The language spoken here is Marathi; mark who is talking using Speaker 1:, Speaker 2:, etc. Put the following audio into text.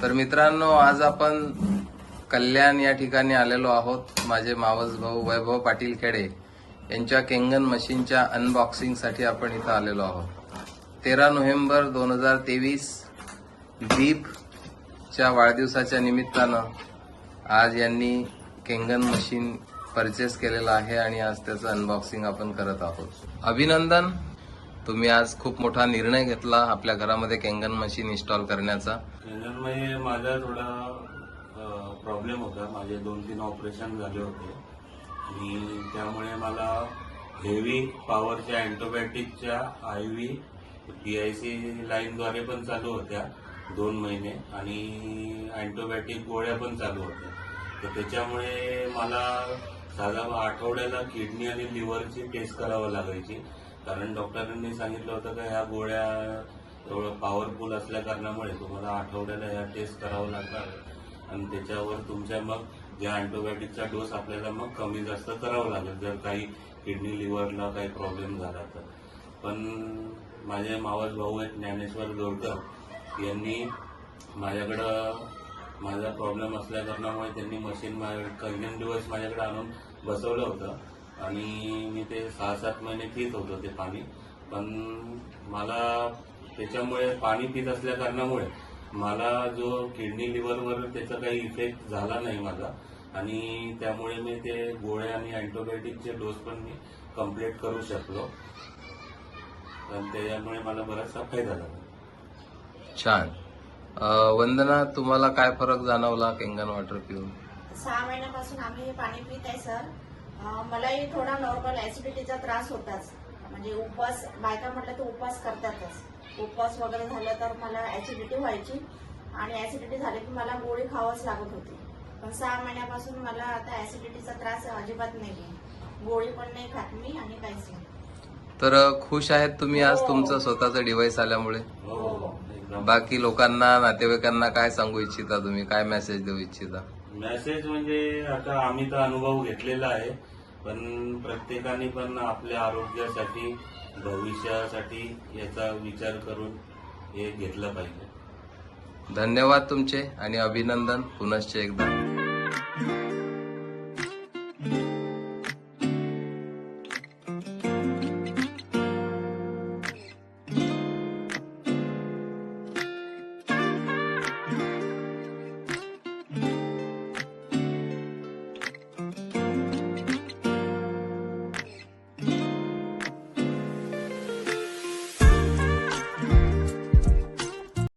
Speaker 1: तर मित्रांनो, आज आपण कल्याण या ठिकाणी आलेलो आहोत. माझे मावस भाऊ वैभव पाटील खेडे यांच्या केंगन मशीनच्या अनबॉक्सिंगसाठी आपण इथं आलेलो आहोत. 13 नोव्हेंबर 2023 दीपच्या वाढदिवसाच्या निमित्तानं आज यांनी केंगन मशीन परचेस केलेलं आहे आणि आज त्याचं अनबॉक्सिंग आपण करत आहोत. अभिनंदन, तुम्ही आज खूप मोठा निर्णय घेतला आपल्या घरामध्ये केंगन मशीन इन्स्टॉल करण्याचा.
Speaker 2: केंगनमध्ये माझा थोडा प्रॉब्लेम होता. माझे 2-3 ऑपरेशन झाले होते आणि त्यामुळे मला हेवी पॉवरच्या अँटीबायोटिकच्या IV PIC लाईनद्वारे पण चालू होत्या 2 महिने आणि अँटीबायोटिक गोळ्या पण चालू होत्या. तर त्याच्यामुळे मला साधा आठवड्याला किडनी आणि लिव्हरची टेस्ट करावं लागायची, कारण डॉक्टरांनी सांगितलं होतं का ह्या गोळ्या एवढं पॉवरफुल असल्या कारणामुळे तुम्हाला आठवड्याला ह्या टेस्ट करावं लागणार आणि त्याच्यावर तुमच्या मग ज्या अँटीबायोटिकचा डोस आपल्याला मग कमी जास्त करावं लागेल जर काही किडनी लिव्हरला काही प्रॉब्लेम झाला तर. पण माझे मावस भाऊ आहेत ज्ञानेश्वर जोडकर, यांनी माझ्याकडं माझा प्रॉब्लेम असल्या कारणामुळे त्यांनी मशीन काही दिवस माझ्याकडे आणून बसवलं होतं आणि मी ते 6-7 महिने पित होतो ते पाणी. पण मला त्याच्यामुळे पाणी पित असल्या कारणामुळे मला जो किडनी लिव्हरवर त्याचा काही इफेक्ट झाला नाही माझा आणि त्यामुळे मी ते गोळ्या आणि अँटीबायोटिकचे डोस पण मी कंप्लीट करू शकलो आणि त्याच्यामुळे मला बराचसा फायदा झाला.
Speaker 1: छान. वंदना, तुम्हाला काय फरक जाणवला केंगन वॉटर पिऊन?
Speaker 3: 6 महिन्यापासून आम्ही हे पाणी पित आहे सर. मलाही थोडा नॉर्मल ऍसिडिटीचा त्रास होताच, म्हणजे उपवास बायका म्हटलं तर उपवास करतातच. उपवास वगैरे झालं तर मला ऍसिडिटी व्हायची आणि ऍसिडिटी झाली की मला गोळी खावंच लागत होती. पण 6 महिन्यापासून मला आता ऍसिडिटीचा त्रास अजिबात नाही, गोळी पण नाही खात मी आणि काहीच नाही.
Speaker 1: तर खुश आहेत तुम्ही आज तुमचं स्वतःचं डिव्हाइस आल्यामुळे? बाकी लोकांना, नातेवाईकांना काय सांगू इच्छिता तुम्ही? काय मेसेज देऊ इच्छिता?
Speaker 2: मेसेज म्हणजे आता आम्ही तर अनुभव घेतलेला आहे, पण प्रत्येकाने पण आपल्या आरोग्यासाठी भविष्यासाठी याचा विचार करून हे घेतलं पाहिजे.
Speaker 1: धन्यवाद तुमचे आणि अभिनंदन पुनश्च एकदा.